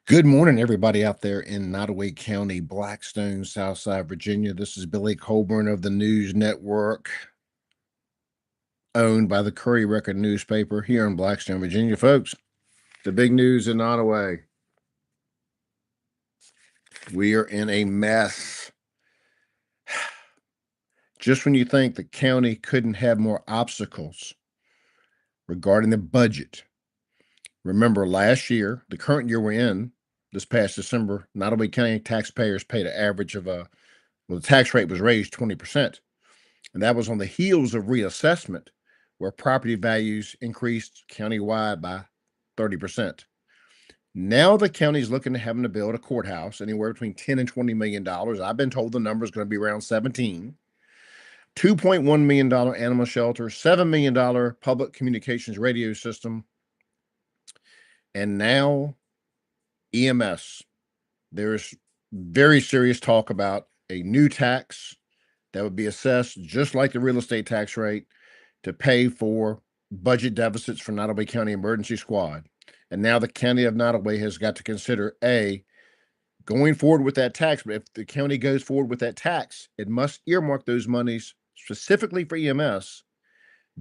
Good morning, everybody out there in Nottoway County, Blackstone, Southside Virginia. This is Billy Colburn of the News Network, owned by the Courier-Record newspaper here in Blackstone, Virginia. Folks, the big news in Nottoway. We are in a mess. Just when you think the county couldn't have more obstacles regarding the budget. Remember last year, the current year we're in, this past December, Nottoway County taxpayers paid an average of the tax rate was raised 20%. And that was on the heels of reassessment, where property values increased countywide by 30%. Now the county's looking at having to build a courthouse anywhere between $10 and $20 million. I've been told the number is going to be around 17. $2.1 million animal shelter, $7 million public communications radio system, and now EMS. There's very serious talk about a new tax that would be assessed just like the real estate tax rate to pay for budget deficits for Nottoway County Emergency Squad. And now the county of Nottoway has got to consider going forward with that tax. But if the county goes forward with that tax, it must earmark those monies specifically for EMS.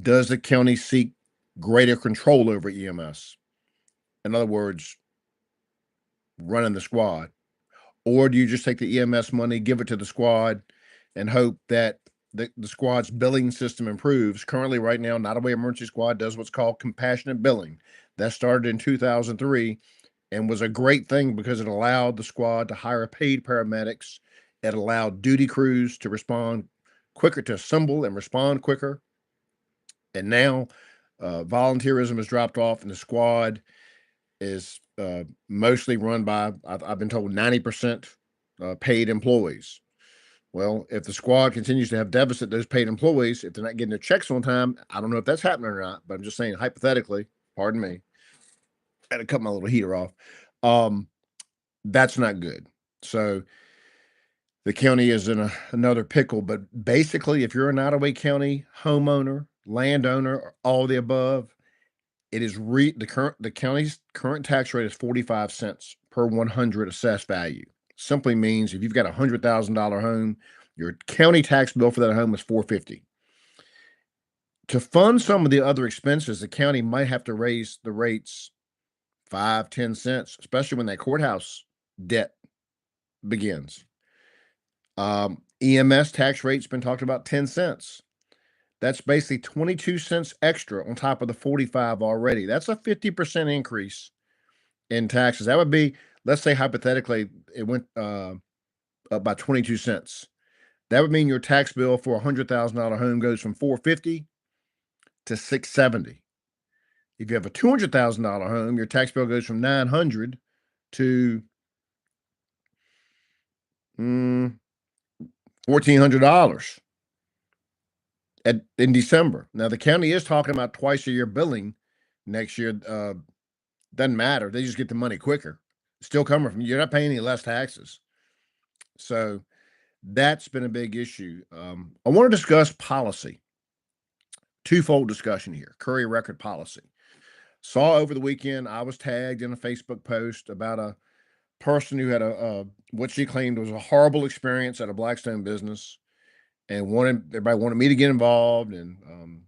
Does the county seek greater control over EMS? In other words, running the squad. Or do you just take the EMS money, give it to the squad, and hope that the squad's billing system improves? Currently, right now, Nottoway Emergency Squad does what's called compassionate billing. That started in 2003 and was a great thing because it allowed the squad to hire paid paramedics. It allowed duty crews to respond quicker, to assemble and respond quicker. And now volunteerism has dropped off, and the squad is mostly run by, I've been told, 90% paid employees. Well, if the squad continues to have deficit, those paid employees, if they're not getting their checks on time, I don't know if that's happening or not, but I'm just saying hypothetically, pardon me, I had to cut my little heater off. That's not good. So the county is in another pickle. But basically, if you're a Nottoway County homeowner, landowner, or all the above, it is the county's current tax rate is 45 cents per 100 assessed value. Simply means if you've got $100,000 home, your county tax bill for that home is $450. To fund some of the other expenses, the county might have to raise the rates 5-10 cents, especially when that courthouse debt begins. EMS tax rate's been talked about 10 cents. That's basically 22 cents extra on top of the 45 already. That's a 50% increase in taxes. That would be, let's say hypothetically, it went up by 22 cents. That would mean your tax bill for a $100,000 home goes from 450 to 670. If you have a $200,000 home, your tax bill goes from 900 to $1,400 in December. Now the county is talking about twice a year billing next year. Doesn't matter. They just get the money quicker. Still coming from you. You're not paying any less taxes. So that's been a big issue. I want to discuss policy. Twofold discussion here. Courier-Record policy. Saw over the weekend, I was tagged in a Facebook post about a person who had what she claimed was a horrible experience at a Blackstone business, and everybody wanted me to get involved. And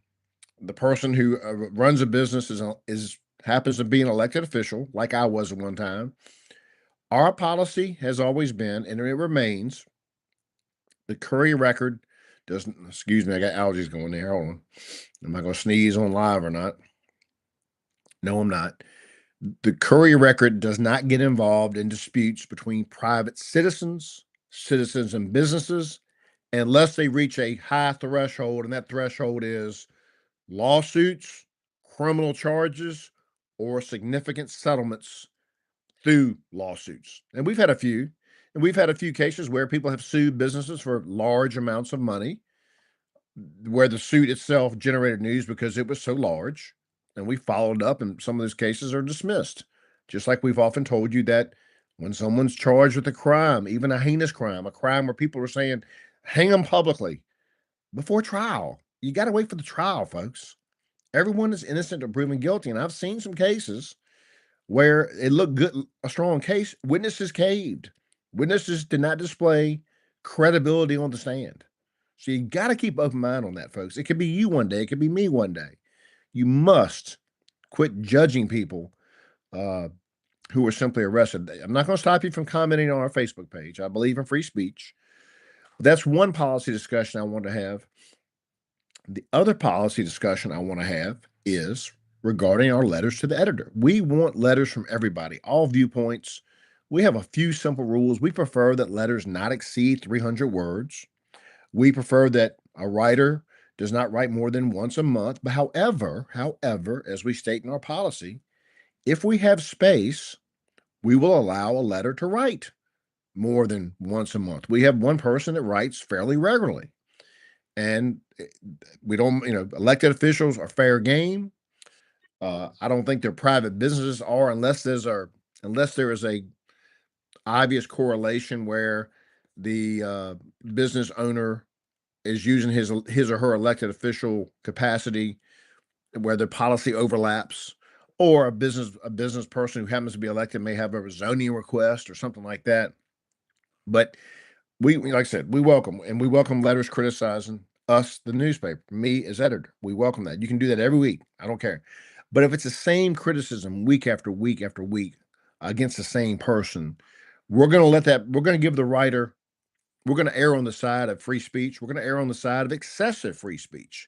the person who runs a business is happens to be an elected official, like I was at one time. Our policy has always been, and it remains, the Courier-Record doesn't. Excuse me, I got allergies going there. Hold on. Am I going to sneeze on live or not? No, I'm not. The Courier-Record does not get involved in disputes between private citizens and businesses, unless they reach a high threshold, and that threshold is lawsuits, criminal charges, or significant settlements through lawsuits. And we've had a few. And we've had a few cases where people have sued businesses for large amounts of money, where the suit itself generated news because it was so large. And we followed up, and some of those cases are dismissed. Just like we've often told you that when someone's charged with a crime, even a heinous crime, a crime where people are saying, hang them publicly before trial. You got to wait for the trial, folks. Everyone is innocent or proven guilty. And I've seen some cases where it looked good, a strong case. Witnesses caved. Witnesses did not display credibility on the stand. So you got to keep open mind on that, folks. It could be you one day. It could be me one day. You must quit judging people uh, who were simply arrested. I'm not going to stop you from commenting on our Facebook page. I believe in free speech. That's one policy discussion I want to have. The other policy discussion I want to have is regarding our letters to the editor. We want letters from everybody, all viewpoints. We have a few simple rules. We prefer that letters not exceed 300 words. We prefer that a writer does not write more than once a month. But however, as we state in our policy, if we have space, we will allow a letter to write more than once a month. We have one person that writes fairly regularly. And we don't, elected officials are fair game. I don't think their private businesses are unless there is a obvious correlation where the business owner is using his or her elected official capacity where the policy overlaps, or a business person who happens to be elected may have a zoning request or something like that. But like I said, we welcome letters criticizing us, the newspaper, me as editor. We welcome that. You can do that every week. I don't care. But if it's the same criticism week after week after week against the same person, we're going to give the writer, we're going to err on the side of free speech. We're going to err on the side of excessive free speech.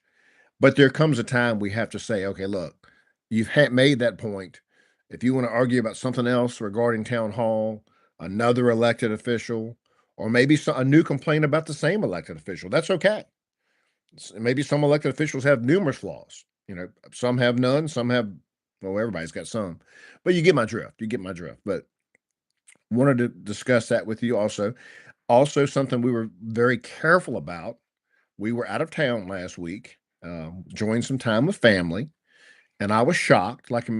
But there comes a time we have to say, okay, look, you've made that point. If you want to argue about something else regarding town hall, another elected official, or maybe a new complaint about the same elected official, that's okay. Maybe some elected officials have numerous flaws. Some have none, some have, well, everybody's got some. But you get my drift. But wanted to discuss that with you also. Also, something we were very careful about. We were out of town last week, enjoying some time with family, and I was shocked, like a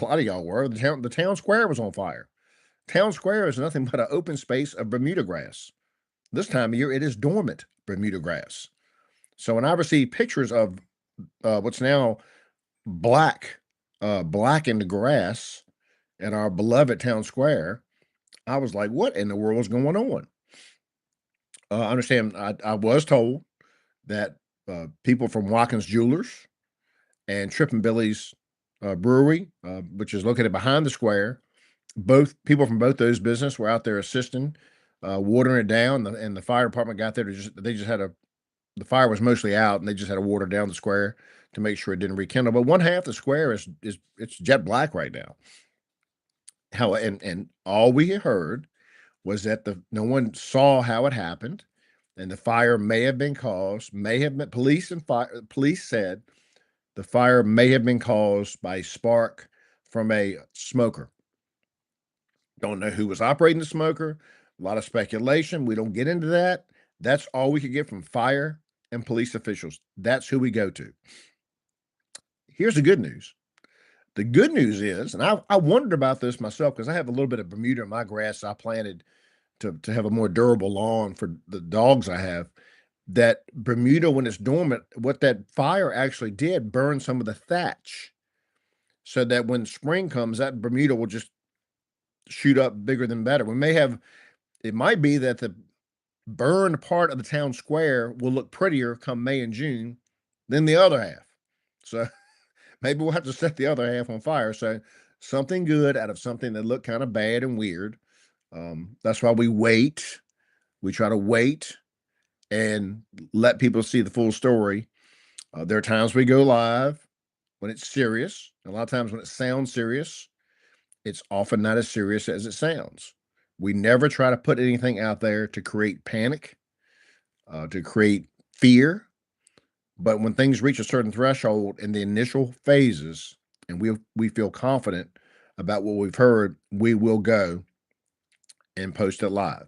lot of y'all were. The town square was on fire. Town square is nothing but an open space of Bermuda grass. This time of year, it is dormant Bermuda grass. So when I received pictures of what's now blackened grass at our beloved town square, I was like, "What in the world is going on?" I understand. I was told that people from Watkins Jewelers and Trippin' Billy's Brewery, which is located behind the square, both people from both those business were out there assisting, watering it down, and the fire department got there the fire was mostly out, and they just had to water down the square to make sure it didn't rekindle. But one half the square is it's jet black right now. And all we heard was that no one saw how it happened, and the fire may have been police said the fire may have been caused by spark from a smoker. Don't know who was operating the smoker. A lot of speculation. We don't get into that. That's all we could get from fire and police officials. That's who we go to. Here's the good news. The good news is, and I wondered about this myself because I have a little bit of Bermuda in my grass I planted to have a more durable lawn for the dogs I have. That Bermuda, when it's dormant, what that fire actually did burn some of the thatch, so that when spring comes, that Bermuda will just shoot up bigger than better. It might be that the burned part of the town square will look prettier come May and June than the other half. So maybe we'll have to set the other half on fire. So something good out of something that looked kind of bad and weird. That's why we wait. We try to wait and let people see the full story. There are times we go live when it's serious. A lot of times when it sounds serious, it's often not as serious as it sounds. We never try to put anything out there to create panic, to create fear. But when things reach a certain threshold in the initial phases, and we feel confident about what we've heard, we will go and post it live.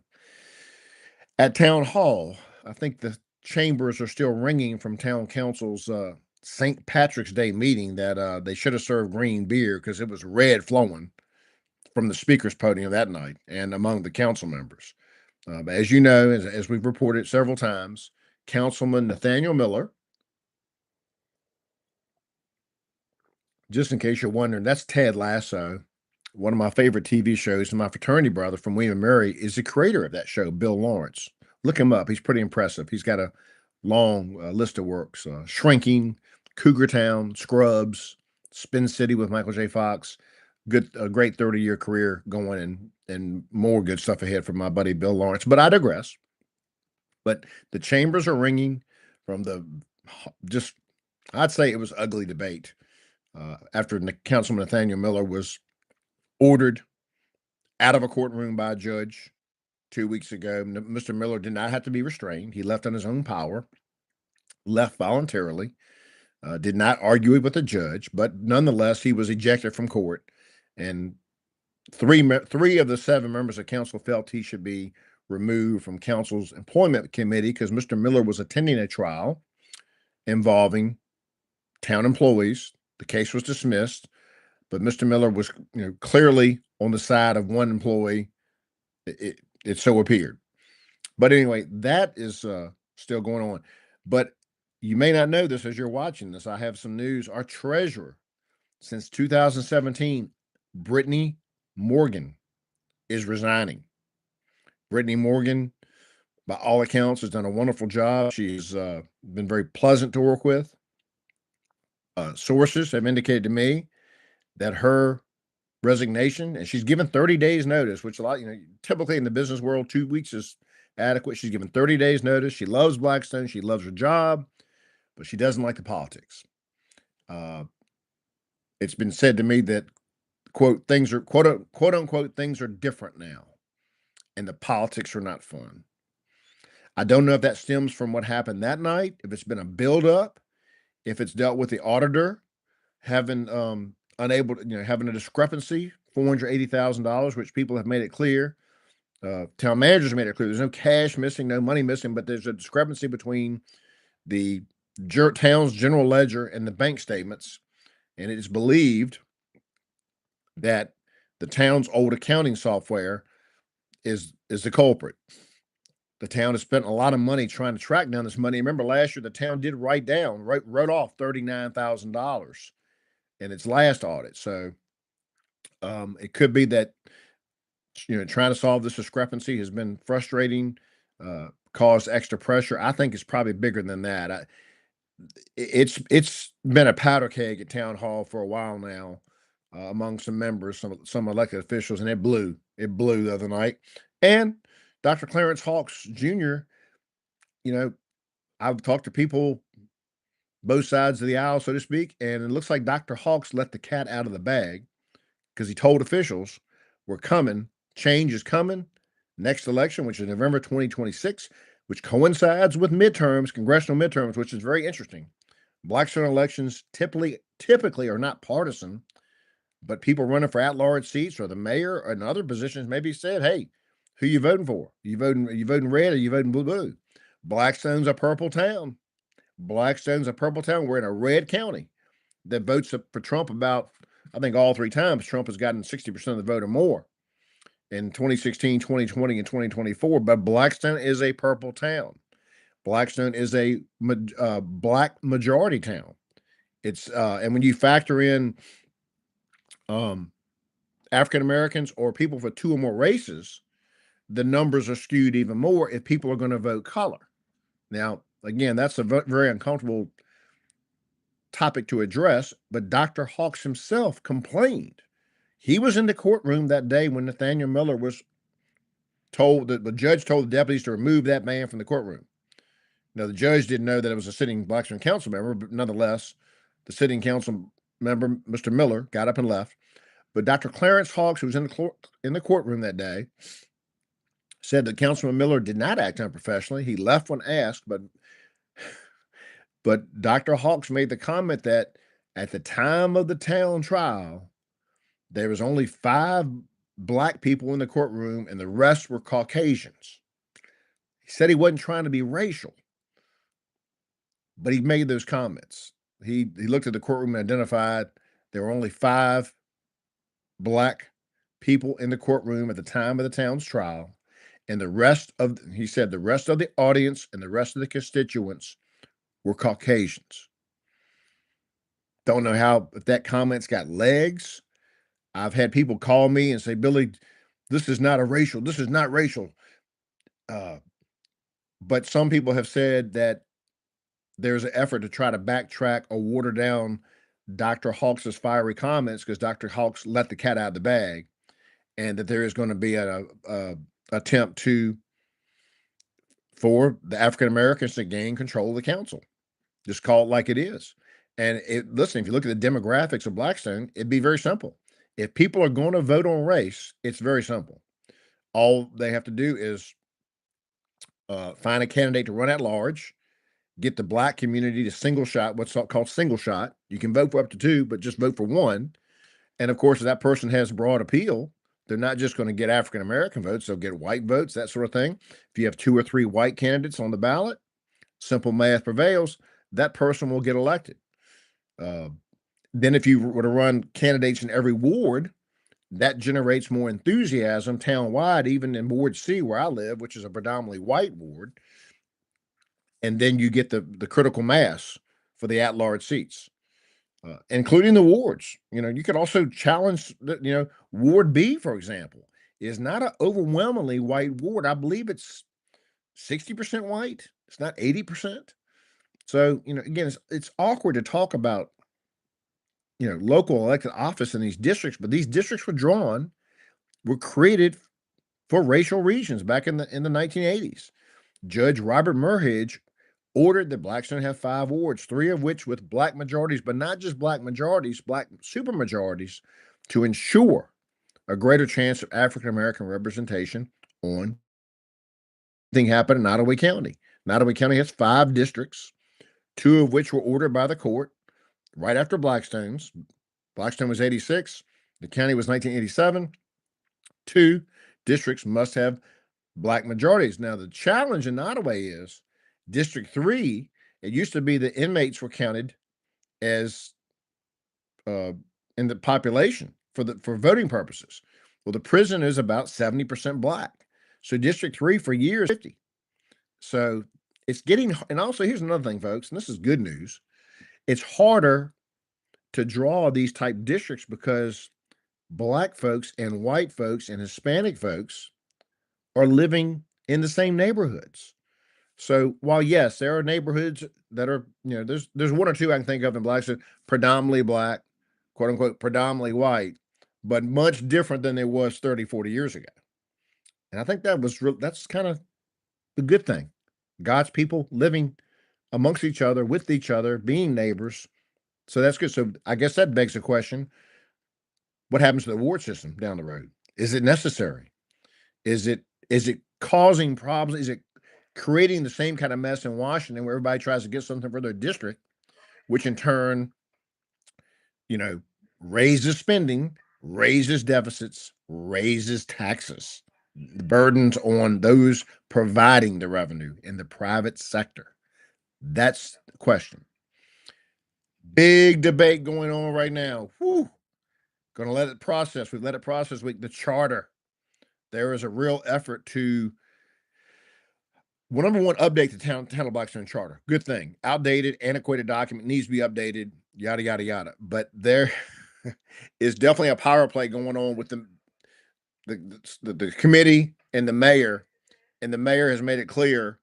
At Town Hall, I think the chambers are still ringing from Town Council's St. Patrick's Day meeting that they should have served green beer because it was red flowing from the speaker's podium that night and among the council members. As you know, as we've reported several times, Councilman Nathaniel Miller, just in case you're wondering, that's Ted Lasso one of my favorite TV shows, and my fraternity brother from William and Mary is the creator of that show, Bill Lawrence. Look him up. He's pretty impressive. He's got a long list of works: Shrinking, Cougar Town, Scrubs, Spin City with Michael J. Fox. A great 30-year career going, and more good stuff ahead for my buddy Bill Lawrence. But I digress. But the chambers are ringing from the just, I'd say it was ugly debate after Councilman Nathaniel Miller was ordered out of a courtroom by a judge 2 weeks ago. Mr. Miller did not have to be restrained. He left on his own power, left voluntarily, did not argue with the judge, but nonetheless, he was ejected from court. And three of the 7 members of council felt he should be removed from council's employment committee because Mr. Miller was attending a trial involving town employees. The case was dismissed, but Mr. Miller was, clearly on the side of one employee. It so appeared. But anyway, that is still going on. But you may not know this as you're watching this. I have some news. Our treasurer since 2017, Brittany Morgan, is resigning. Brittany Morgan, by all accounts, has done a wonderful job. She's been very pleasant to work with. Sources have indicated to me that her resignation, and she's given 30 days notice, which a lot, typically in the business world, 2 weeks is adequate. She's given 30 days notice. She loves Blackstone. She loves her job, but she doesn't like the politics. It's been said to me that, quote, things are, quote unquote, things are different now, and the politics are not fun. I don't know if that stems from what happened that night, if it's been a buildup, if it's dealt with the auditor having unable to, having a discrepancy, $480,000, which people have made it clear. Town managers made it clear there's no cash missing, no money missing, but there's a discrepancy between the town's general ledger and the bank statements, and it is believed that the town's old accounting software is the culprit. The town has spent a lot of money trying to track down this money. Remember, last year the town did wrote off $39,000 in its last audit. So it could be that trying to solve this discrepancy has been frustrating, caused extra pressure. I think it's probably bigger than that. It's been a powder keg at town hall for a while now, among some members, some elected officials, and it blew the other night. And Dr. Clarence Hawks Jr., I've talked to people both sides of the aisle, so to speak, and it looks like Dr. Hawks let the cat out of the bag because he told officials we're coming, change is coming, next election, which is November 2026, which coincides with congressional midterms, which is very interesting. Blackstone elections typically are not partisan, but people running for at-large seats or the mayor and other positions maybe said, hey, who you voting for? You voting red or you voting blue? Blackstone's a purple town. We're in a red county that votes for Trump about, I think all 3 times Trump has gotten 60% of the vote or more in 2016, 2020, and 2024. But Blackstone is a purple town. Blackstone is a black majority town. It's and when you factor in African Americans or people for 2 or more races, the numbers are skewed even more if people are going to vote color. Now, again, that's a very uncomfortable topic to address, but Dr. Hawks himself complained. He was in the courtroom that day when Nathaniel Miller was told that the judge told the deputies to remove that man from the courtroom. Now, the judge didn't know that it was a sitting Blackstone council member, but nonetheless, the sitting council member, Mr. Miller, got up and left. But Dr. Clarence Hawks, who was in the courtroom that day, said that Councilman Miller did not act unprofessionally. He left when asked, but Dr. Hawks made the comment that at the time of the town trial, there was only 5 black people in the courtroom and the rest were Caucasians. He said he wasn't trying to be racial, but he made those comments. He looked at the courtroom and identified there were only 5 black people in the courtroom at the time of the town's trial. And he said the rest of the audience and the rest of the constituents were Caucasians. Don't know if that comment's got legs. I've had people call me and say, Billy, this is not racial. This is not racial. Uh, but some people have said that there's an effort to try to backtrack or water down Dr. Hawks's fiery comments because Dr. Hawks let the cat out of the bag, and that there is going to be a attempt for the African Americans to gain control of the council. Just call it like it is. And listen, if you look at the demographics of Blackstone, it'd be very simple. If people are going to vote on race, it's very simple. All they have to do is find a candidate to run at large, get the black community to single shot, what's called single shot. You can vote for up to two, but just vote for one. And of course, if that person has broad appeal, they're not just going to get African American votes, they'll get white votes, that sort of thing. If you have 2 or 3 white candidates on the ballot, simple math prevails, that person will get elected. Then if you were to run candidates in every ward, that generates more enthusiasm townwide, even in Ward C, where I live, which is a predominantly white ward. And then you get the critical mass for the at-large seats, including the wards. You could also challenge, Ward B, for example, is not an overwhelmingly white ward. I believe it's 60% white. It's not 80%. So, again, it's awkward to talk about, local elected office in these districts, but these districts were created for racial reasons back in the 1980s. Judge Robert Murhage ordered that Blackstone have 5 wards, 3 of which with black majorities, but not just black majorities, black supermajorities, to ensure a greater chance of African American representation on. Thing happened in Nottoway County. Nottoway County has 5 districts, 2 of which were ordered by the court right after Blackstone's. Blackstone was 86. The county was 1987. 2 districts must have black majorities. Now, the challenge in Nottoway is District 3, it used to be the inmates were counted as in the population for voting purposes. Well, the prison is about 70% black. So District 3 for years, 50. So it's getting, and also here's another thing, folks, and this is good news. It's harder to draw these type districts because black folks and white folks and Hispanic folks are living in the same neighborhoods. So while yes, there are neighborhoods that are, there's 1 or 2 I can think of in Blackstone, predominantly black, quote unquote, predominantly white, but much different than it was 30, 40 years ago. And I think that's kind of the good thing. God's people living amongst each other, with each other, being neighbors. So that's good. So I guess that begs the question, what happens to the ward system down the road? Is it necessary? Is it causing problems? Is it creating the same kind of mess in Washington where everybody tries to get something for their district, which in turn, raises spending, raises deficits, raises taxes, the burdens on those providing the revenue in the private sector? That's the question. Big debate going on right now. Whew. Gonna let it process. We've let it process. The charter. There is a real effort to, well, number one, update the town of Blackstone charter. Good thing. Outdated, antiquated document needs to be updated. Yada yada yada. But there is definitely a power play going on with the committee and the mayor. And the mayor has made it clear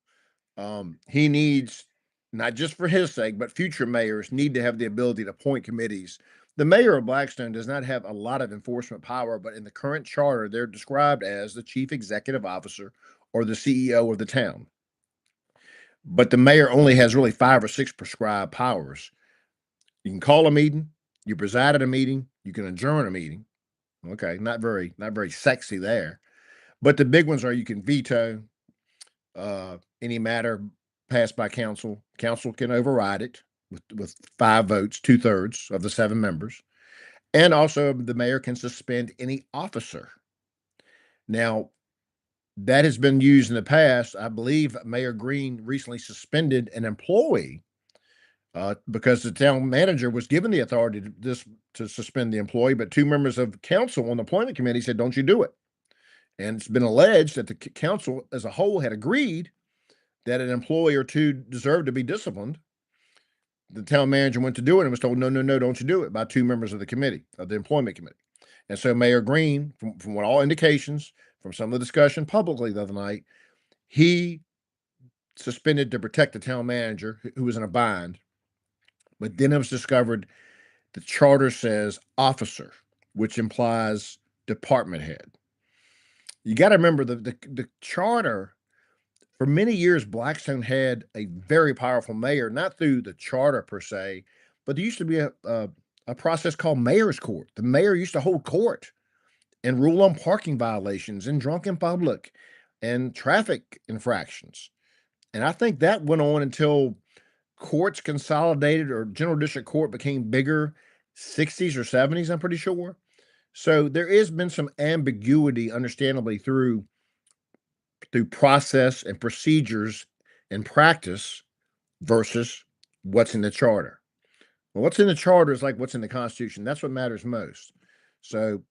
he needs, not just for his sake, but future mayors need to have the ability to appoint committees. The mayor of Blackstone does not have a lot of enforcement power, but in the current charter, they're described as the chief executive officer or the CEO of the town. But the mayor only has really 5 or 6 prescribed powers. You can call a meeting, you preside at a meeting, you can adjourn a meeting. Okay, not very sexy there. But the big ones are you can veto any matter passed by council. Council can override it with 5 votes, 2/3 of the 7 members. And also the mayor can suspend any officer. Now, that has been used in the past. I believe Mayor Green recently suspended an employee because the town manager was given the authority to suspend the employee, but 2 members of council on the appointment committee said, "Don't you do it." And it's been alleged that the council as a whole had agreed that an employee or 2 deserved to be disciplined. The town manager went to do it and was told, no, don't you do it, by 2 members of the committee, of the employment committee. And so Mayor Green, from what all indications, from some of the discussion publicly the other night, he suspended to protect the town manager who was in a bind. But then it was discovered the charter says officer, which implies department head. You got to remember the charter. For many years, Blackstone had a very powerful mayor, not through the charter per se, but there used to be a process called mayor's court. The mayor used to hold court and rule on parking violations and drunk in public and traffic infractions. And I think that went on until courts consolidated or general district court became bigger, 60s or 70s, I'm pretty sure. So there has been some ambiguity, understandably, through process and procedures and practice versus what's in the charter. Well, what's in the charter is like what's in the Constitution. That's what matters most. So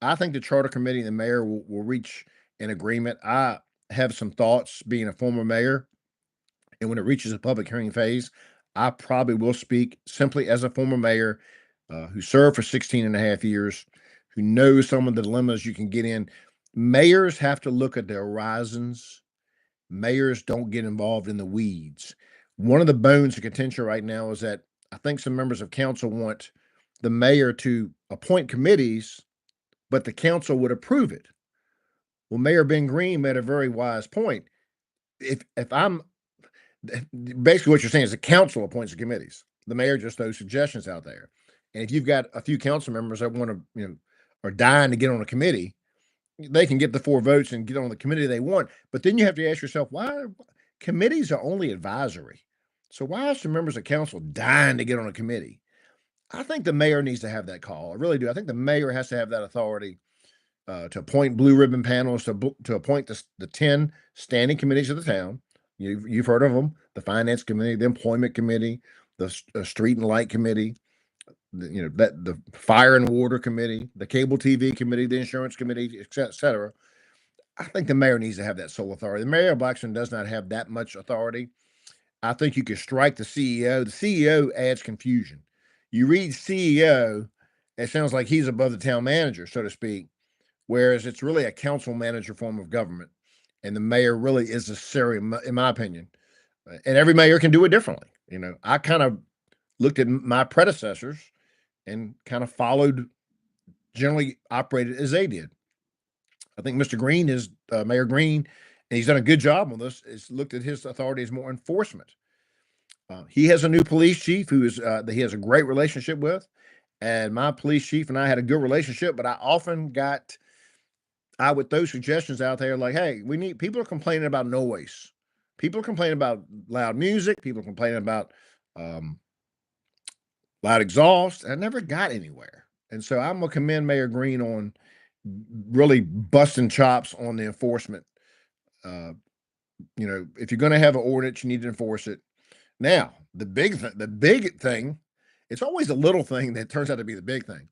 I think the charter committee and the mayor will reach an agreement. I have some thoughts being a former mayor, and when it reaches the public hearing phase, I probably will speak simply as a former mayor who served for 16 and a half years, who knows some of the dilemmas you can get in. Mayors have to look at the horizons. Mayors don't get involved in the weeds. One of the bones of contention right now is that I think some members of council want the mayor to appoint committees, but the council would approve it. Well, Mayor Ben Green made a very wise point. If I'm basically what you're saying is the council appoints the committees. The mayor just throws suggestions out there. And if you've got a few council members that want to, are dying to get on a committee, they can get the 4 votes and get on the committee they want. But then you have to ask yourself, why committees are only advisory? So why are some members of council dying to get on a committee? I think the mayor needs to have that call. I really do. I think the mayor has to have that authority to appoint blue ribbon panels, to appoint the 10 standing committees of the town. You've heard of them: the finance committee, the employment committee, the street and light committee, the fire and water committee, the cable TV committee, the insurance committee, et cetera. I think the mayor needs to have that sole authority. The mayor of Blackstone does not have that much authority. I think you could strike the CEO. The CEO adds confusion. You read CEO, it sounds like he's above the town manager, so to speak, whereas it's really a council manager form of government. And the mayor really is necessary, in my opinion. And every mayor can do it differently. I kind of looked at my predecessors and kind of followed, generally operated as they did. I think Mr. Green is Mayor Green, and he's done a good job on this. Is looked at his authority as more enforcement. He has a new police chief who is that he has a great relationship with, and my police chief and I had a good relationship. But I would throw suggestions out there like, hey, people are complaining about noise. People are complaining about loud music. People are complaining about loud exhaust. I never got anywhere. And so I'm going to commend Mayor Green on really busting chops on the enforcement. If you're going to have an ordinance, you need to enforce it. Now, the big thing, it's always a little thing that turns out to be the big thing.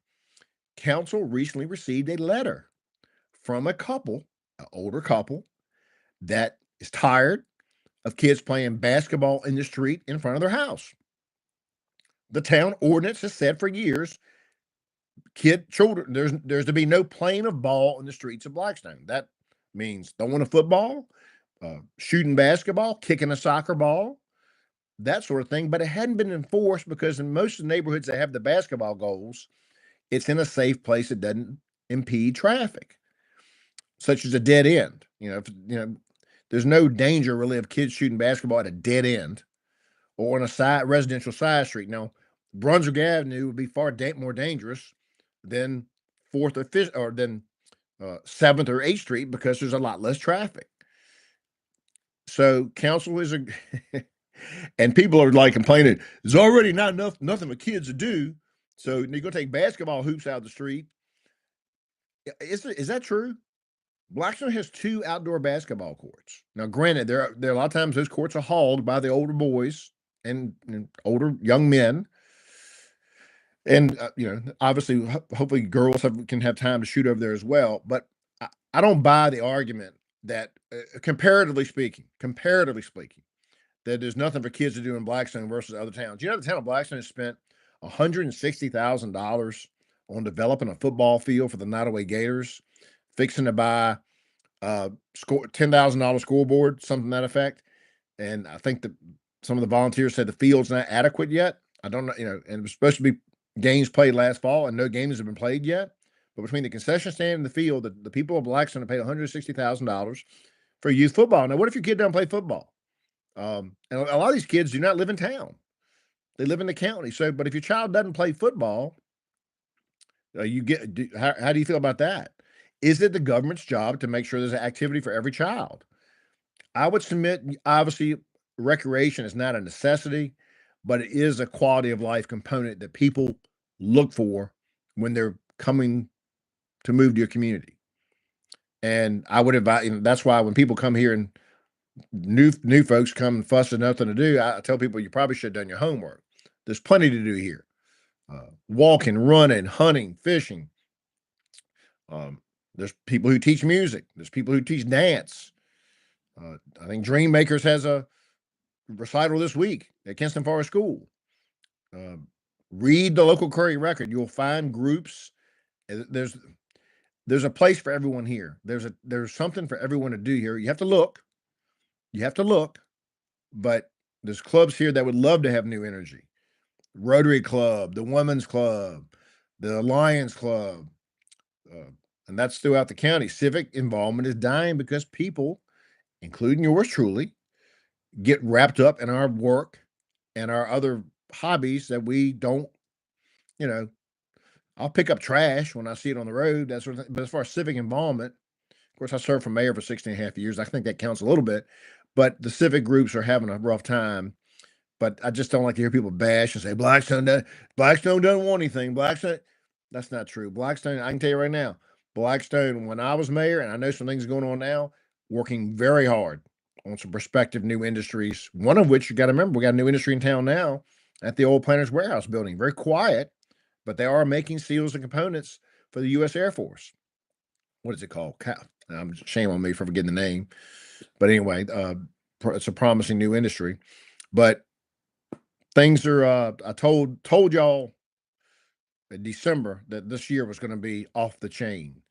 Council recently received a letter from an older couple, that is tired of kids playing basketball in the street in front of their house. The town ordinance has said for years, children, there's to be no playing of ball in the streets of Blackstone. That means throwing a football, shooting basketball, kicking a soccer ball, that sort of thing. But it hadn't been enforced because in most of the neighborhoods that have the basketball goals, it's in a safe place that doesn't impede traffic, such as a dead end. There's no danger really of kids shooting basketball at a dead end or on a residential side street. Now, Brunswick Avenue would be far more dangerous than 4th or 5th or than 7th or 8th Street because there's a lot less traffic. So council is and people are like complaining, there's already nothing for kids to do. So you're going to take basketball hoops out of the street. Is that true? Blackstone has 2 outdoor basketball courts. Now, granted, there are a lot of times those courts are hogged by the older boys and older young men. And, obviously, hopefully girls can have time to shoot over there as well. But I don't buy the argument that, comparatively speaking, that there's nothing for kids to do in Blackstone versus other towns. The town of Blackstone has spent $160,000 on developing a football field for the Nottoway Gators, fixing to buy $10,000 scoreboard, something to that effect. And I think that some of the volunteers said the field's not adequate yet. I don't know, and it was supposed to be games played last fall, and no games have been played yet. But between the concession stand and the field, the people of Blackstone have paid $160,000 for youth football. Now, what if your kid doesn't play football? And a lot of these kids do not live in town; they live in the county. So, but if your child doesn't play football, how do you feel about that? Is it the government's job to make sure there's an activity for every child? I would submit, obviously, recreation is not a necessity, but it is a quality of life component that people look for when they're coming to move to your community. And I would advise, that's why when people come here and new folks come and fuss and nothing to do, I tell people you probably should have done your homework. There's plenty to do here. Walking, running, hunting, fishing. There's people who teach music. There's people who teach dance. I think Dream Makers has a recital this week at Kinston Forest School. Read the local Courier-Record. You'll find groups. There's a place for everyone here. There's something for everyone to do here. You have to look. But there's clubs here that would love to have new energy. Rotary Club, the Women's Club, the Lions Club, and that's throughout the county. Civic involvement is dying because people, including yours truly, get wrapped up in our work and our other hobbies that we don't, I'll pick up trash when I see it on the road, that sort of thing. But as far as civic involvement, of course, I served for mayor for 16 and a half years. I think that counts a little bit, but the civic groups are having a rough time. But I just don't like to hear people bash and say Blackstone doesn't want anything. Blackstone, that's not true. Blackstone, I can tell you right now, Blackstone, when I was mayor, and I know some things going on now, working very hard on some prospective new industries. One of which you got to remember, we got a new industry in town now at the old Planners Warehouse building. Very quiet, but they are making seals and components for the U.S. Air Force. What is it called? Shame on me for forgetting the name. But anyway, it's a promising new industry. But things are, I told y'all in December that this year was going to be off the chain.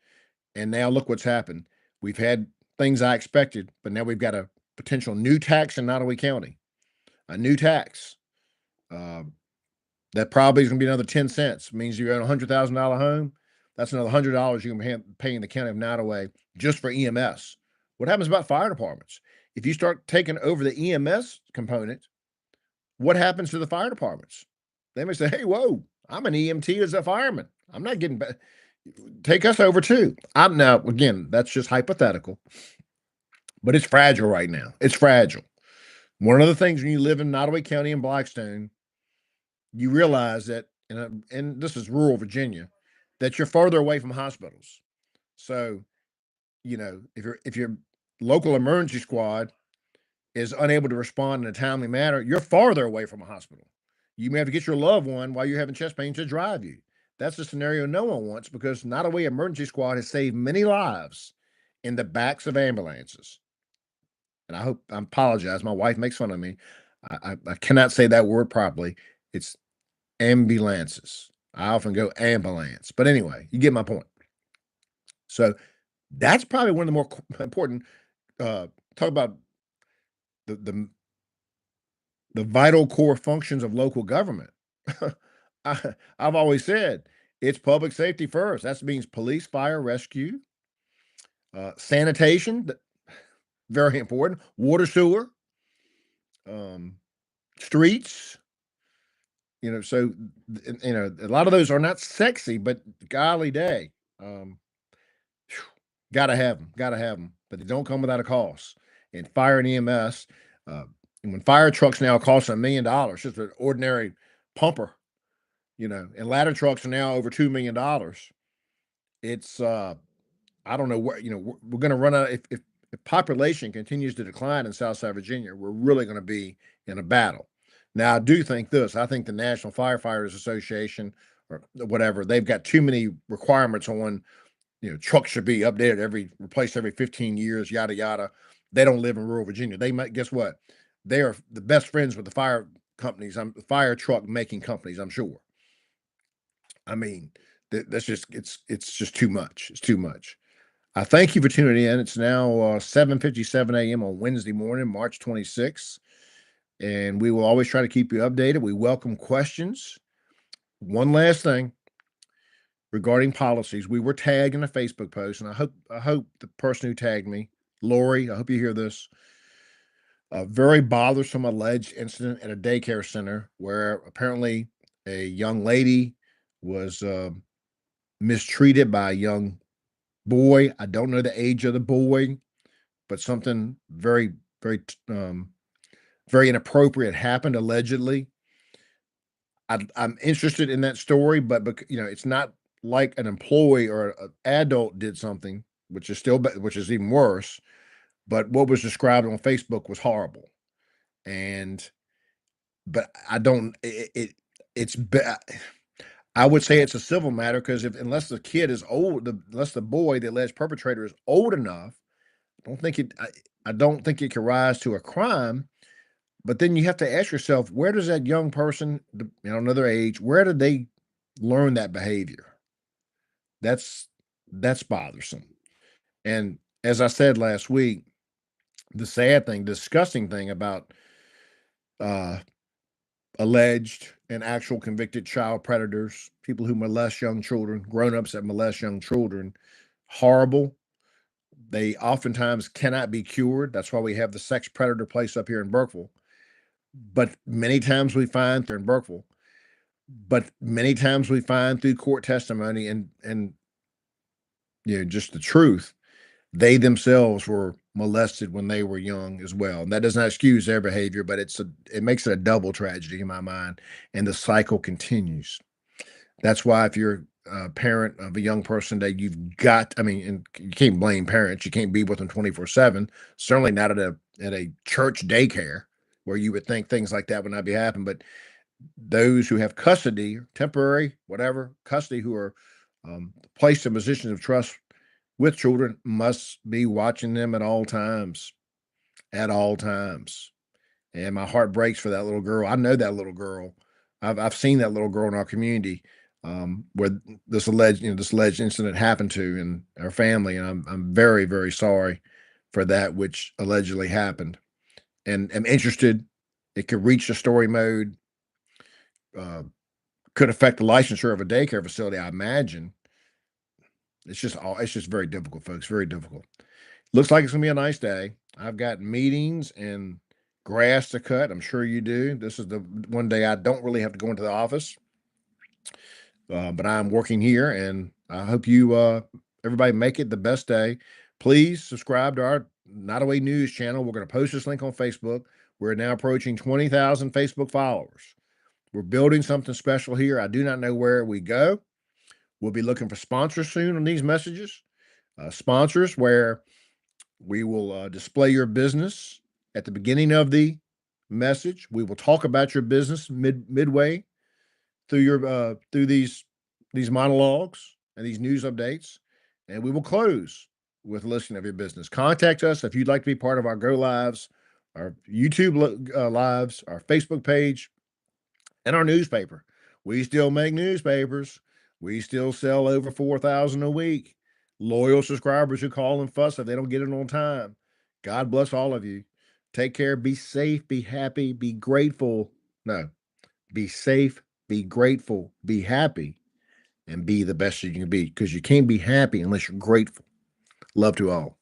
And now look what's happened. We've had things I expected, but now we've got a potential new tax in Nottoway County. A new tax. That probably is going to be another 10 cents. It means you own a $100,000 home. That's another $100 you can pay in the county of Nottoway just for EMS. What happens about fire departments? If you start taking over the EMS component, what happens to the fire departments? They may say, hey, whoa, I'm an EMT as a fireman. I'm not getting back. Take us over too. I'm now, again, that's just hypothetical, but it's fragile right now. It's fragile. One of the things when you live in Nottoway County and Blackstone, you realize that, and this is rural Virginia, that you're farther away from hospitals. So, if your local emergency squad is unable to respond in a timely manner, you're farther away from a hospital. You may have to get your loved one while you're having chest pain to drive you. That's a scenario no one wants because Nottoway Emergency Squad has saved many lives in the backs of ambulances. And I apologize. My wife makes fun of me. I cannot say that word properly. It's ambulances. I often go ambulance. But anyway, you get my point. So that's probably one of the more important, talk about the vital core functions of local government. I've always said it's public safety first. That means police, fire, rescue, sanitation, very important, water, sewer, streets. So a lot of those are not sexy, but golly day, gotta have them, but they don't come without a cost. And fire and EMS, and when fire trucks now cost $1 million, just an ordinary pumper, and ladder trucks are now over $2 million. It's I don't know where, we're going to run out. If population continues to decline in Southside Virginia, we're really going to be in a battle. Now, I do think this. I think the National Firefighters Association or whatever, they've got too many requirements on, trucks should be updated replaced every 15 years, yada, yada. They don't live in rural Virginia. They might, guess what? They are the best friends with the fire companies, fire truck making companies, I'm sure. I mean, That's just it's just too much. It's too much. I thank you for tuning in. It's now 7:57 a.m. on Wednesday morning, March 26th, and we will always try to keep you updated. We welcome questions. One last thing regarding policies, we were tagged in a Facebook post, and I hope the person who tagged me, Lori, I hope you hear this. A very bothersome alleged incident at a daycare center where apparently a young lady was mistreated by a young boy. I don't know the age of the boy, but something very inappropriate happened allegedly. I'm interested in that story, but it's not like an employee or an adult did something, which is which is even worse. But what was described on Facebook was horrible, and but I don't. It's I would say it's a civil matter because if unless the kid is old, unless the boy, the alleged perpetrator, is old enough, I don't think it can rise to a crime. But then you have to ask yourself, where does that young person, another age, where did they learn that behavior? That's bothersome. And as I said last week, the sad thing, disgusting thing about uh, alleged and actual convicted child predators, people who molest young children, grown-ups that molest young children, horrible. They oftentimes cannot be cured. That's why we have the sex predator place up here in Burkeville. But many times we find they're in Burkeville. But many times we find through court testimony and just the truth, they themselves were molested when they were young as well. And that does not excuse their behavior, but it makes it a double tragedy in my mind, and the cycle continues. That's why if you're a parent of a young person that you've got, and you can't blame parents. You can't be with them 24/7. Certainly not at a church daycare where you would think things like that would not be happening. But those who have custody, temporary, whatever custody, who are placed in positions of trust with children, must be watching them at all times. At all times. And my heart breaks for that little girl. I know that little girl. I've seen that little girl in our community where this alleged incident happened to in our family, and I'm very, very sorry for that which allegedly happened. And I'm interested. It could reach the story mode. Could affect the licensure of a daycare facility, I imagine. It's just very difficult, folks. Very difficult. Looks like it's gonna be a nice day. I've got meetings and grass to cut. I'm sure you do. This is the one day I don't really have to go into the office, but I'm working here, and I hope everybody make it the best day. Please subscribe to our Nottoway News channel. We're going to post this link on Facebook. We're now approaching 20,000 Facebook followers. We're building something special here. I do not know where we go. We'll be looking for sponsors soon on these messages. Sponsors where we will display your business at the beginning of the message. We will talk about your business midway through these monologues and these news updates, and we will close with a listing of your business. Contact us if you'd like to be part of our Go Lives, our YouTube lives, our Facebook page, and our newspaper. We still make newspapers. We still sell over 4,000 a week. Loyal subscribers who call and fuss if they don't get it on time. God bless all of you. Take care. Be safe. Be happy. Be grateful. No, be safe. Be grateful. Be happy. And be the best you can be, because you can't be happy unless you're grateful. Love to all.